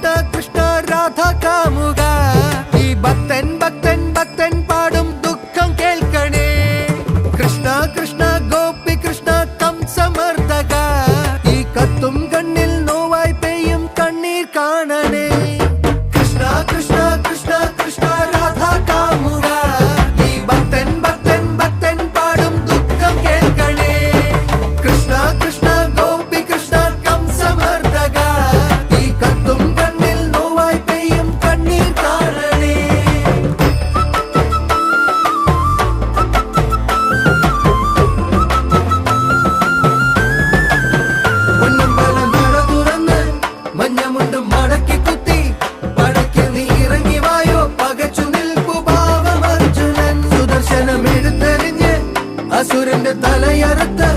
കൃഷ്ണ കൃഷ്ണ രാധ കാമുക ഈ ഭക്തൻ ഭക്തൻ ഭക്തൻ പാടും ദുഃഖം കേൾക്കണേ കൃഷ്ണ കൃഷ്ണ ഗോപി കൃഷ്ണ കംസമർദ്ദക ഈ കത്തും കണ്ണിൽ നോവായി പെയ്യും കണ്ണീർ കാണണേ കൃഷ്ണ കൃഷ്ണ കൃഷ്ണ കൃഷ്ണ രാധ കാമുക ഈ ഭക്തൻ ഭക്തൻ ഭക്തൻ പാടും ദുഃഖം കേൾക്കണേ കൃഷ്ണ കൃഷ്ണ ഗോപി കൃഷ്ണ കംസമർദ്ദക ഈ കത്തും കണ്ണിൽ നോവായി പെയ്യും കണ്ണീർ കാണണേ പൊന്നമ്പലം നട തുറന്ന് മഞ്ഞമുണ്ടും മടക്കി കുത്തി പടയ്ക്ക് നീ ഇറങ്ങി വായോ പകച്ചു നിൽപ്പു ഭാവം അർജുനൻ സുദർശനം എടുത്തെറിഞ്ഞ് അസുരന്റെ തലയറുത്ത്